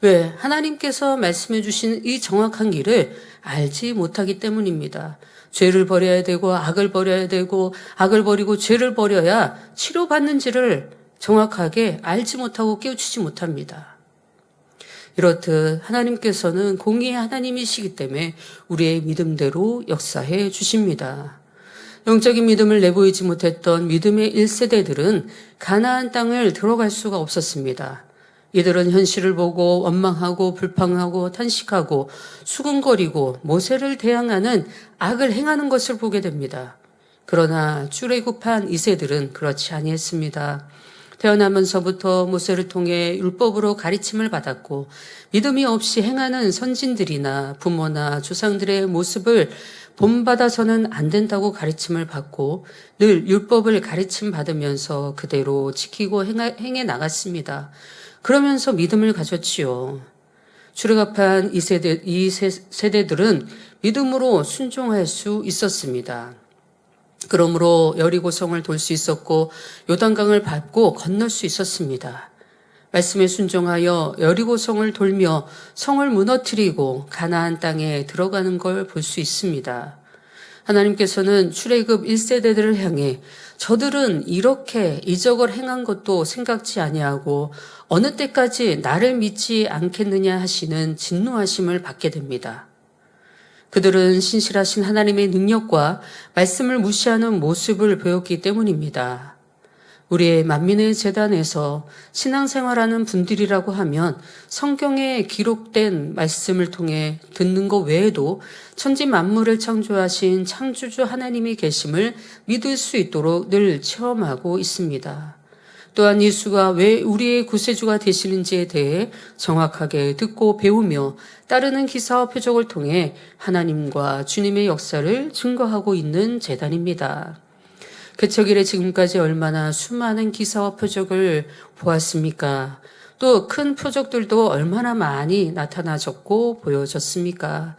Speaker 2: 왜? 하나님께서 말씀해 주신 이 정확한 길을 알지 못하기 때문입니다. 죄를 버려야 되고 악을 버려야 되고 악을 버리고 죄를 버려야 치료받는지를 정확하게 알지 못하고 깨우치지 못합니다. 이렇듯 하나님께서는 공의의 하나님이시기 때문에 우리의 믿음대로 역사해 주십니다. 영적인 믿음을 내보이지 못했던 믿음의 1세대들은 가나안 땅을 들어갈 수가 없었습니다. 이들은 현실을 보고 원망하고 불평하고 탄식하고 수군거리고 모세를 대항하는 악을 행하는 것을 보게 됩니다. 그러나 출애굽한 2세들은 그렇지 아니했습니다. 태어나면서부터 모세를 통해 율법으로 가르침을 받았고 믿음이 없이 행하는 선진들이나 부모나 조상들의 모습을 본받아서는 안 된다고 가르침을 받고 늘 율법을 가르침 받으면서 그대로 지키고 행해 나갔습니다. 그러면서 믿음을 가졌지요. 출애굽한 2세대들은 믿음으로 순종할 수 있었습니다. 그러므로 여리고성을 돌 수 있었고 요단강을 밟고 건널 수 있었습니다. 말씀에 순종하여 여리고성을 돌며 성을 무너뜨리고 가나안 땅에 들어가는 걸 볼 수 있습니다. 하나님께서는 출애굽 1세대들을 향해 저들은 이렇게 이적을 행한 것도 생각지 아니하고 어느 때까지 나를 믿지 않겠느냐 하시는 진노하심을 받게 됩니다. 그들은 신실하신 하나님의 능력과 말씀을 무시하는 모습을 보였기 때문입니다. 우리의 만민의 재단에서 신앙생활하는 분들이라고 하면 성경에 기록된 말씀을 통해 듣는 것 외에도 천지 만물을 창조하신 창조주 하나님이 계심을 믿을 수 있도록 늘 체험하고 있습니다. 또한 예수가 왜 우리의 구세주가 되시는지에 대해 정확하게 듣고 배우며 따르는 기사와 표적을 통해 하나님과 주님의 역사를 증거하고 있는 재단입니다. 개척 이래 지금까지 얼마나 수많은 기사와 표적을 보았습니까? 또 큰 표적들도 얼마나 많이 나타나졌고 보여졌습니까?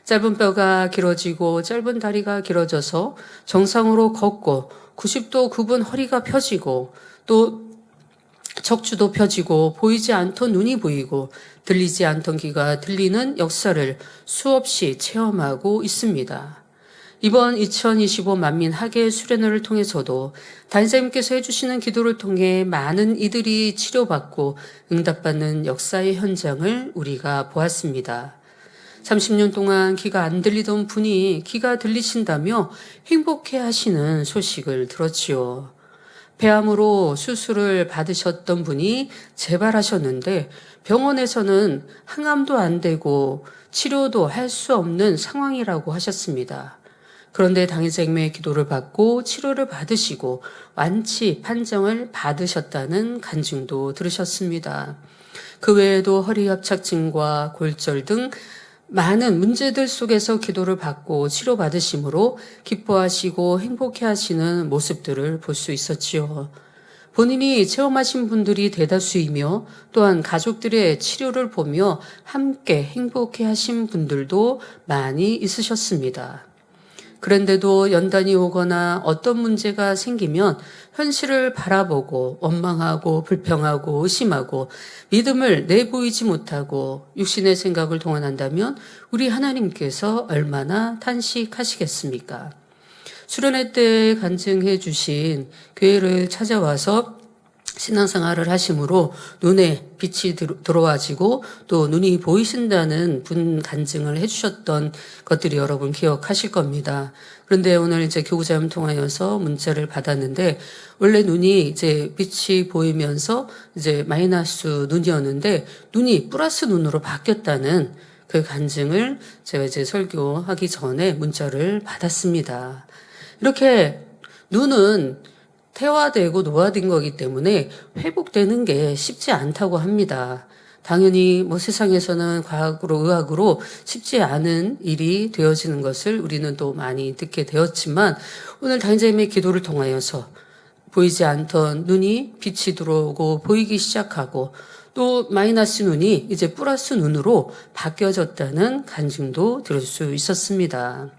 Speaker 2: 짧은 뼈가 길어지고 짧은 다리가 길어져서 정상으로 걷고 90도 굽은 허리가 펴지고 또 척추도 펴지고 보이지 않던 눈이 보이고 들리지 않던 귀가 들리는 역사를 수없이 체험하고 있습니다. 이번 2025 만민 학예 수련회를 통해서도 단장님께서 해주시는 기도를 통해 많은 이들이 치료받고 응답받는 역사의 현장을 우리가 보았습니다. 30년 동안 귀가 안 들리던 분이 귀가 들리신다며 행복해 하시는 소식을 들었지요. 폐암으로 수술을 받으셨던 분이 재발하셨는데 병원에서는 항암도 안 되고 치료도 할 수 없는 상황이라고 하셨습니다. 그런데 당일생명의 기도를 받고 치료를 받으시고 완치 판정을 받으셨다는 간증도 들으셨습니다. 그 외에도 허리 협착증과 골절 등 많은 문제들 속에서 기도를 받고 치료받으심으로 기뻐하시고 행복해하시는 모습들을 볼 수 있었지요. 본인이 체험하신 분들이 대다수이며 또한 가족들의 치료를 보며 함께 행복해하신 분들도 많이 있으셨습니다. 그런데도 연단이 오거나 어떤 문제가 생기면 현실을 바라보고 원망하고 불평하고 의심하고 믿음을 내보이지 못하고 육신의 생각을 동원한다면 우리 하나님께서 얼마나 탄식하시겠습니까? 수련회 때 간증해 주신 교회를 찾아와서 신앙생활을 하심으로 눈에 빛이 들어와지고 또 눈이 보이신다는 분 간증을 해주셨던 것들이 여러분 기억하실 겁니다. 그런데 오늘 이제 교구자님 통하여서 문자를 받았는데 원래 눈이 이제 빛이 보이면서 이제 마이너스 눈이었는데 눈이 플러스 눈으로 바뀌었다는 그 간증을 제가 이제 설교하기 전에 문자를 받았습니다. 이렇게 눈은 퇴화되고 노화된 거기 때문에 회복되는 게 쉽지 않다고 합니다. 당연히 뭐 세상에서는 과학으로 의학으로 쉽지 않은 일이 되어지는 것을 우리는 또 많이 듣게 되었지만 오늘 당장님의 기도를 통하여서 보이지 않던 눈이 빛이 들어오고 보이기 시작하고 또 마이너스 눈이 이제 플러스 눈으로 바뀌어졌다는 간증도 들을 수 있었습니다.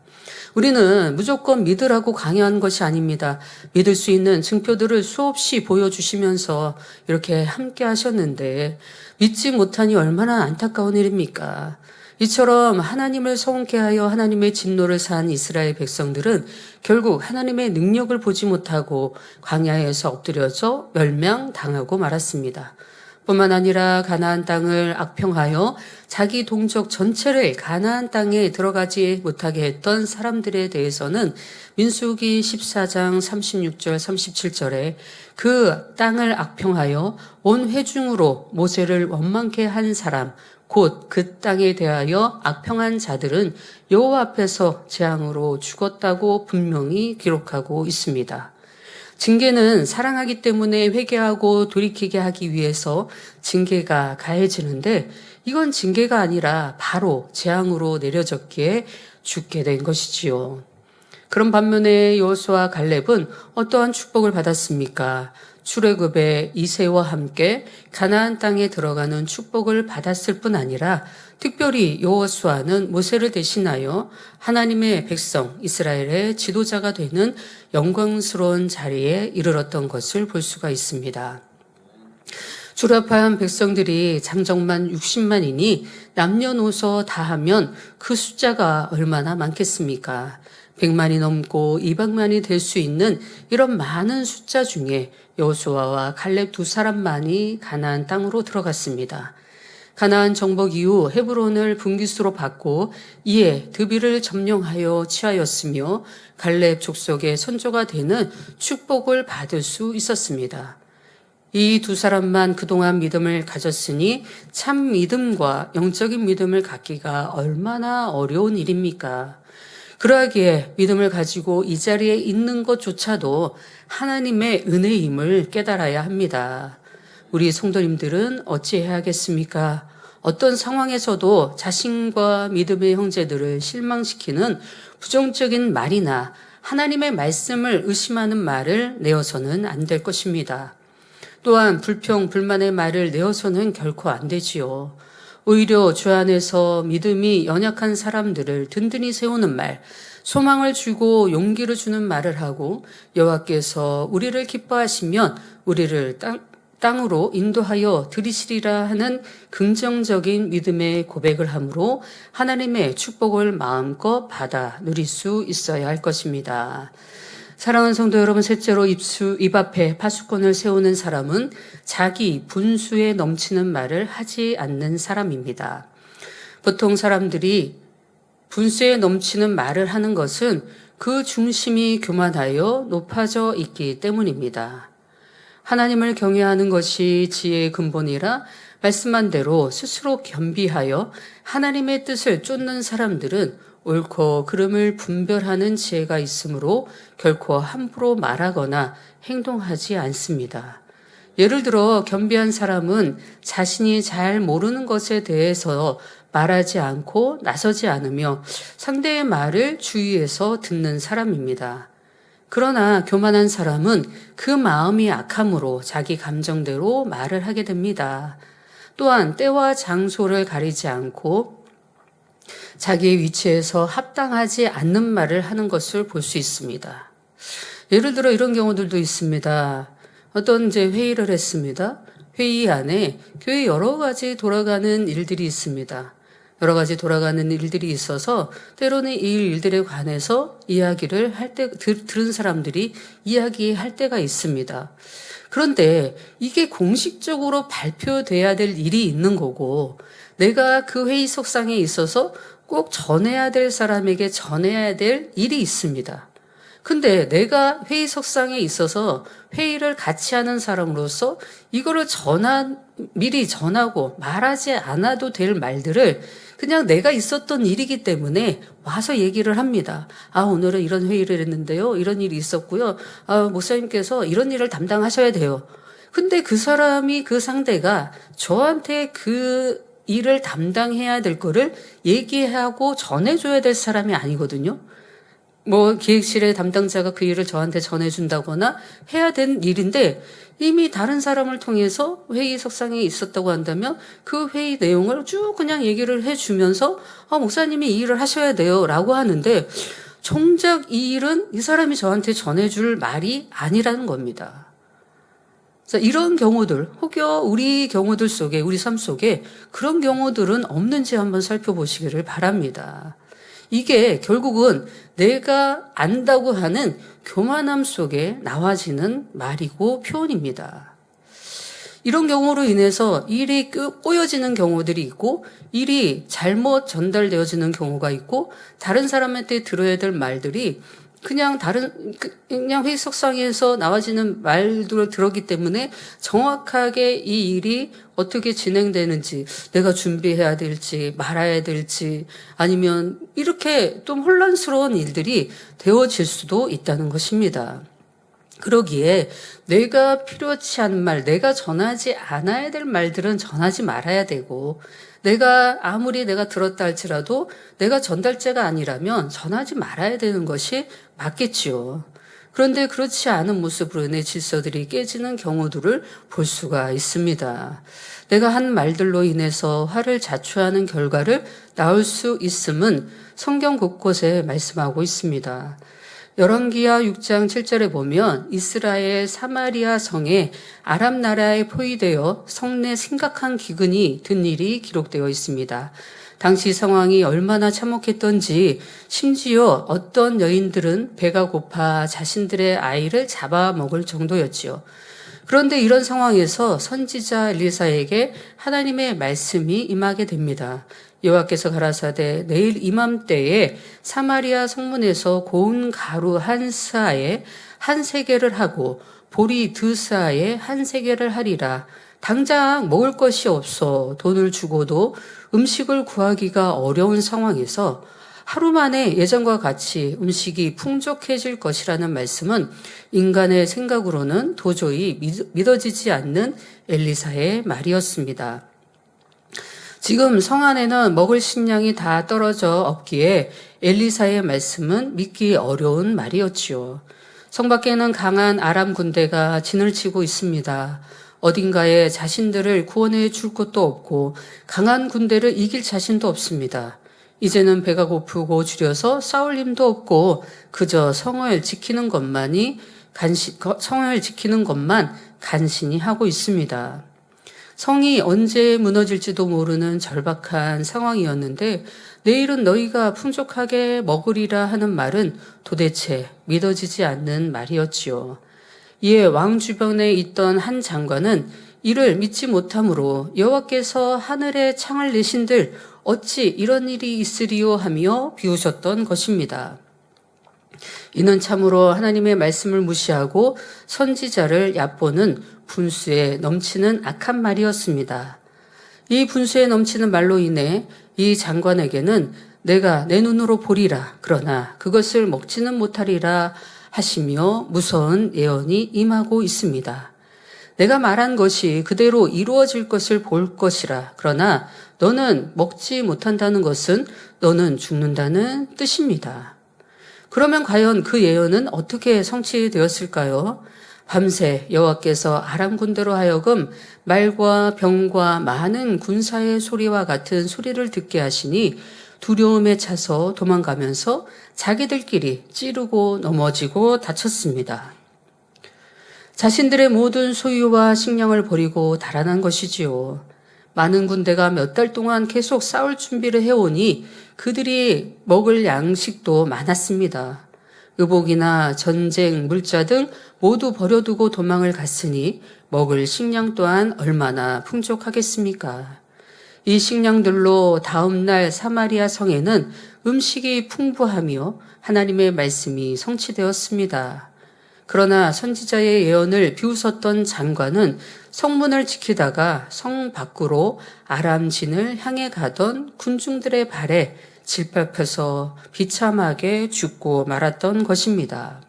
Speaker 2: 우리는 무조건 믿으라고 강요한 것이 아닙니다. 믿을 수 있는 증표들을 수없이 보여주시면서 이렇게 함께 하셨는데 믿지 못하니 얼마나 안타까운 일입니까? 이처럼 하나님을 서운케 하여 하나님의 진노를 산 이스라엘 백성들은 결국 하나님의 능력을 보지 못하고 광야에서 엎드려져 멸망당하고 말았습니다. 뿐만 아니라 가나안 땅을 악평하여 자기 동족 전체를 가나안 땅에 들어가지 못하게 했던 사람들에 대해서는 민수기 14장 36절 37절에 그 땅을 악평하여 온 회중으로 모세를 원망케 한 사람 곧 그 땅에 대하여 악평한 자들은 여호와 앞에서 재앙으로 죽었다고 분명히 기록하고 있습니다. 징계는 사랑하기 때문에 회개하고 돌이키게 하기 위해서 징계가 가해지는데 이건 징계가 아니라 바로 재앙으로 내려졌기에 죽게 된 것이지요. 그런 반면에 여호수아와 갈렙은 어떠한 축복을 받았습니까? 출애굽의 이새와 함께 가나안 땅에 들어가는 축복을 받았을 뿐 아니라 특별히 여호수아는 모세를 대신하여 하나님의 백성 이스라엘의 지도자가 되는 영광스러운 자리에 이르렀던 것을 볼 수가 있습니다. 출애굽한 백성들이 장정만 60만이니 남녀노소 다 하면 그 숫자가 얼마나 많겠습니까? 100만이 넘고 200만이 될 수 있는 이런 많은 숫자 중에 여호수아와 갈렙 두 사람만이 가나안 땅으로 들어갔습니다. 가나안 정복 이후 헤브론을 분기수로 받고 이에 드비를 점령하여 취하였으며 갈렙 족속의 선조가 되는 축복을 받을 수 있었습니다. 이 두 사람만 그동안 믿음을 가졌으니 참 믿음과 영적인 믿음을 갖기가 얼마나 어려운 일입니까? 그러하기에 믿음을 가지고 이 자리에 있는 것조차도 하나님의 은혜임을 깨달아야 합니다. 우리 성도님들은 어찌해야겠습니까? 어떤 상황에서도 자신과 믿음의 형제들을 실망시키는 부정적인 말이나 하나님의 말씀을 의심하는 말을 내어서는 안 될 것입니다. 또한 불평, 불만의 말을 내어서는 결코 안 되지요. 오히려 주 안에서 믿음이 연약한 사람들을 든든히 세우는 말, 소망을 주고 용기를 주는 말을 하고 여호와께서 우리를 기뻐하시면 우리를 땅으로 인도하여 들이시리라 하는 긍정적인 믿음의 고백을 함으로 하나님의 축복을 마음껏 받아 누릴 수 있어야 할 것입니다. 사랑하는 성도 여러분, 셋째로 입 앞에 파수꾼을 세우는 사람은 자기 분수에 넘치는 말을 하지 않는 사람입니다. 보통 사람들이 분수에 넘치는 말을 하는 것은 그 중심이 교만하여 높아져 있기 때문입니다. 하나님을 경외하는 것이 지혜의 근본이라 말씀한 대로 스스로 겸비하여 하나님의 뜻을 쫓는 사람들은 옳고 그름을 분별하는 지혜가 있으므로 결코 함부로 말하거나 행동하지 않습니다. 예를 들어 겸비한 사람은 자신이 잘 모르는 것에 대해서 말하지 않고 나서지 않으며 상대의 말을 주의해서 듣는 사람입니다. 그러나 교만한 사람은 그 마음이 악함으로 자기 감정대로 말을 하게 됩니다. 또한 때와 장소를 가리지 않고 자기의 위치에서 합당하지 않는 말을 하는 것을 볼 수 있습니다. 예를 들어 이런 경우들도 있습니다. 어떤 회의를 했습니다. 회의 안에 교회 여러 가지 돌아가는 일들이 있습니다. 여러 가지 돌아가는 일들이 있어서 때로는 이 일들에 관해서 이야기를 할 때, 들은 사람들이 이야기할 때가 있습니다. 그런데 이게 공식적으로 발표돼야 될 일이 있는 거고 내가 그 회의 석상에 있어서 꼭 전해야 될 사람에게 전해야 될 일이 있습니다. 근데 내가 회의 석상에 있어서 회의를 같이 하는 사람으로서 이거를 미리 전하고 말하지 않아도 될 말들을 그냥 내가 있었던 일이기 때문에 와서 얘기를 합니다. 오늘은 이런 회의를 했는데요. 이런 일이 있었고요. 목사님께서 이런 일을 담당하셔야 돼요. 근데 그 상대가 저한테 그 일을 담당해야 될 거를 얘기하고 전해줘야 될 사람이 아니거든요. 기획실의 담당자가 그 일을 저한테 전해준다거나 해야 된 일인데 이미 다른 사람을 통해서 회의 석상에 있었다고 한다면 그 회의 내용을 쭉 그냥 얘기를 해주면서 목사님이 이 일을 하셔야 돼요 라고 하는데 정작 이 일은 이 사람이 저한테 전해줄 말이 아니라는 겁니다. 자, 이런 경우들, 혹여 우리 경우들 속에, 우리 삶 속에 그런 경우들은 없는지 한번 살펴보시기를 바랍니다. 이게 결국은 내가 안다고 하는 교만함 속에 나와지는 말이고 표현입니다. 이런 경우로 인해서 일이 꼬여지는 경우들이 있고 일이 잘못 전달되어지는 경우가 있고 다른 사람한테 들어야 될 말들이 그냥 회의석상에서 나와지는 말들을 들었기 때문에 정확하게 이 일이 어떻게 진행되는지, 내가 준비해야 될지, 말아야 될지, 아니면 이렇게 좀 혼란스러운 일들이 되어질 수도 있다는 것입니다. 그러기에 내가 필요치 않은 말, 내가 전하지 않아야 될 말들은 전하지 말아야 되고, 아무리 내가 들었다 할지라도 내가 전달자가 아니라면 전하지 말아야 되는 것이 맞겠지요. 그런데 그렇지 않은 모습으로 내 질서들이 깨지는 경우들을 볼 수가 있습니다. 내가 한 말들로 인해서 화를 자초하는 결과를 낳을 수 있음은 성경 곳곳에 말씀하고 있습니다. 열왕기하 6장 7절에 보면 이스라엘 사마리아 성에 아람 나라에 포위되어 성내 심각한 기근이 든 일이 기록되어 있습니다. 당시 상황이 얼마나 참혹했던지 심지어 어떤 여인들은 배가 고파 자신들의 아이를 잡아먹을 정도였지요. 그런데 이런 상황에서 선지자 엘리사에게 하나님의 말씀이 임하게 됩니다. 여호와께서 가라사대 내일 이맘때에 사마리아 성문에서 고운 가루 한 스아에 한 세겔을 하고 보리 두 스아에 한 세겔을 하리라. 당장 먹을 것이 없어 돈을 주고도 음식을 구하기가 어려운 상황에서 하루 만에 예전과 같이 음식이 풍족해질 것이라는 말씀은 인간의 생각으로는 도저히 믿어지지 않는 엘리사의 말이었습니다. 지금 성 안에는 먹을 식량이 다 떨어져 없기에 엘리사의 말씀은 믿기 어려운 말이었지요. 성 밖에는 강한 아람 군대가 진을 치고 있습니다. 어딘가에 자신들을 구원해 줄 것도 없고 강한 군대를 이길 자신도 없습니다. 이제는 배가 고프고 줄여서 싸울 힘도 없고 그저 성을 지키는 것만 간신히 하고 있습니다. 성이 언제 무너질지도 모르는 절박한 상황이었는데 내일은 너희가 풍족하게 먹으리라 하는 말은 도대체 믿어지지 않는 말이었지요. 이에 왕 주변에 있던 한 장관은 이를 믿지 못하므로 여호와께서 하늘에 창을 내신들 어찌 이런 일이 있으리요 하며 비웃었던 것입니다. 이는 참으로 하나님의 말씀을 무시하고 선지자를 얕보는 분수에 넘치는 악한 말이었습니다. 이 분수에 넘치는 말로 인해 이 장관에게는 내가 내 눈으로 보리라 그러나 그것을 먹지는 못하리라 하시며 무서운 예언이 임하고 있습니다. 내가 말한 것이 그대로 이루어질 것을 볼 것이라 그러나 너는 먹지 못한다는 것은 너는 죽는다는 뜻입니다. 그러면 과연 그 예언은 어떻게 성취되었을까요? 밤새 여호와께서 아람 군대로 하여금 말과 병과 많은 군사의 소리와 같은 소리를 듣게 하시니 두려움에 차서 도망가면서 자기들끼리 찌르고 넘어지고 다쳤습니다. 자신들의 모든 소유와 식량을 버리고 달아난 것이지요. 많은 군대가 몇 달 동안 계속 싸울 준비를 해오니 그들이 먹을 양식도 많았습니다. 의복이나 전쟁, 물자 등 모두 버려두고 도망을 갔으니 먹을 식량 또한 얼마나 풍족하겠습니까? 이 식량들로 다음날 사마리아 성에는 음식이 풍부하며 하나님의 말씀이 성취되었습니다. 그러나 선지자의 예언을 비웃었던 장관은 성문을 지키다가 성 밖으로 아람진을 향해 가던 군중들의 발에 짓밟혀서 비참하게 죽고 말았던 것입니다.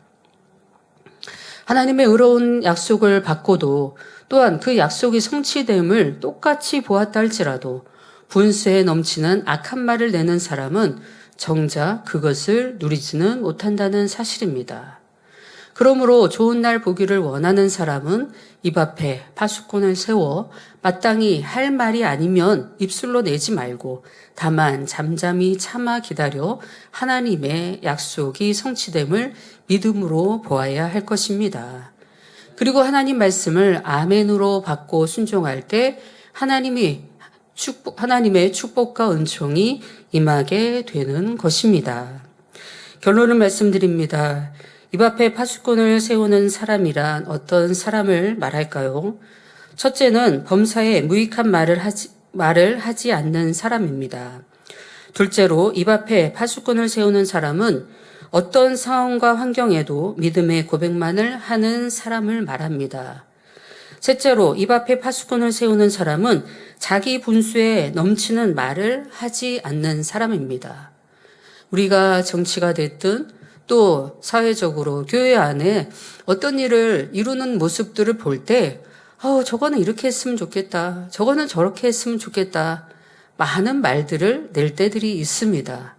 Speaker 2: 하나님의 의로운 약속을 받고도 또한 그 약속이 성취됨을 똑같이 보았다 할지라도 분수에 넘치는 악한 말을 내는 사람은 정작 그것을 누리지는 못한다는 사실입니다. 그러므로 좋은 날 보기를 원하는 사람은 입 앞에 파수꾼을 세워 마땅히 할 말이 아니면 입술로 내지 말고 다만 잠잠히 참아 기다려 하나님의 약속이 성취됨을 믿음으로 보아야 할 것입니다. 그리고 하나님 말씀을 아멘으로 받고 순종할 때 하나님의 축복과 은총이 임하게 되는 것입니다. 결론을 말씀드립니다. 입 앞에 파수꾼을 세우는 사람이란 어떤 사람을 말할까요? 첫째는 범사에 무익한 말을 하지 않는 사람입니다. 둘째로 입 앞에 파수꾼을 세우는 사람은 어떤 상황과 환경에도 믿음의 고백만을 하는 사람을 말합니다. 셋째로 입 앞에 파수꾼을 세우는 사람은 자기 분수에 넘치는 말을 하지 않는 사람입니다. 우리가 정치가 됐든 또 사회적으로 교회 안에 어떤 일을 이루는 모습들을 볼 때 저거는 이렇게 했으면 좋겠다. 저거는 저렇게 했으면 좋겠다. 많은 말들을 낼 때들이 있습니다.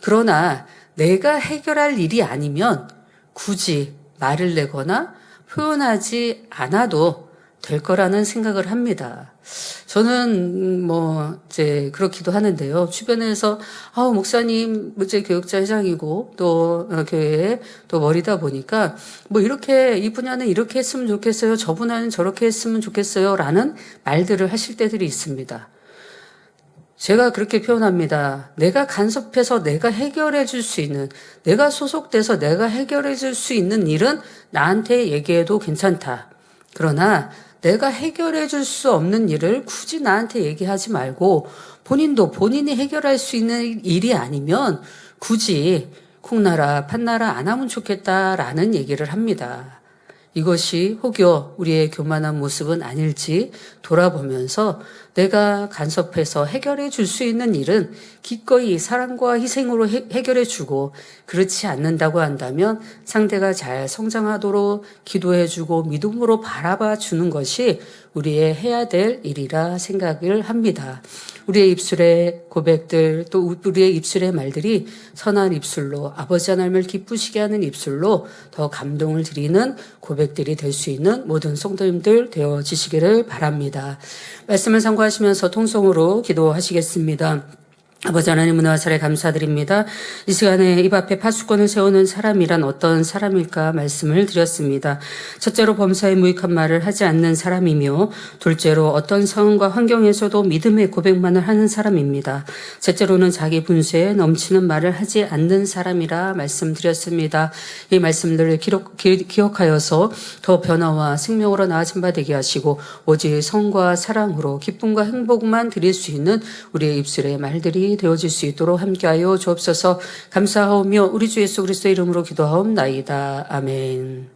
Speaker 2: 그러나 내가 해결할 일이 아니면 굳이 말을 내거나 표현하지 않아도 될 거라는 생각을 합니다. 저는 이제 그렇기도 하는데요. 주변에서 목사님 교육자 회장이고 또 교회에 또 머리다 보니까 이렇게 이 분야는 이렇게 했으면 좋겠어요. 저 분야는 저렇게 했으면 좋겠어요라는 말들을 하실 때들이 있습니다. 제가 그렇게 표현합니다. 내가 간섭해서 내가 해결해 줄 수 있는, 내가 소속돼서 내가 해결해 줄 수 있는 일은 나한테 얘기해도 괜찮다. 그러나 내가 해결해 줄 수 없는 일을 굳이 나한테 얘기하지 말고 본인도 본인이 해결할 수 있는 일이 아니면 굳이 콩나라 판나라 안 하면 좋겠다라는 얘기를 합니다. 이것이 혹여 우리의 교만한 모습은 아닐지 돌아보면서 내가 간섭해서 해결해 줄 수 있는 일은 기꺼이 사랑과 희생으로 해결해 주고 그렇지 않는다고 한다면 상대가 잘 성장하도록 기도해 주고 믿음으로 바라봐 주는 것이 우리의 해야 될 일이라 생각을 합니다. 우리의 입술의 고백들 또 우리의 입술의 말들이 선한 입술로 아버지 하나님을 기쁘시게 하는 입술로 더 감동을 드리는 고백들이 될 수 있는 모든 성도님들 되어지시기를 바랍니다. 말씀을 참고하시면서 통성으로 기도하시겠습니다. 아버지 하나님 은혜와 사랑에 감사드립니다. 이 시간에 입 앞에 파수꾼을 세우는 사람이란 어떤 사람일까 말씀을 드렸습니다. 첫째로 범사에 무익한 말을 하지 않는 사람이며 둘째로 어떤 상황과 환경에서도 믿음의 고백만을 하는 사람입니다. 셋째로는 자기 분수에 넘치는 말을 하지 않는 사람이라 말씀드렸습니다. 이 말씀들을 기억하여서 더 변화와 생명으로 나아진 바 되게 하시고 오직 성과 사랑으로 기쁨과 행복만 드릴 수 있는 우리의 입술의 말들이 되어질 수 있도록 함께하여 주옵소서. 감사하오며 우리 주 예수 그리스도의 이름으로 기도하옵나이다. 아멘.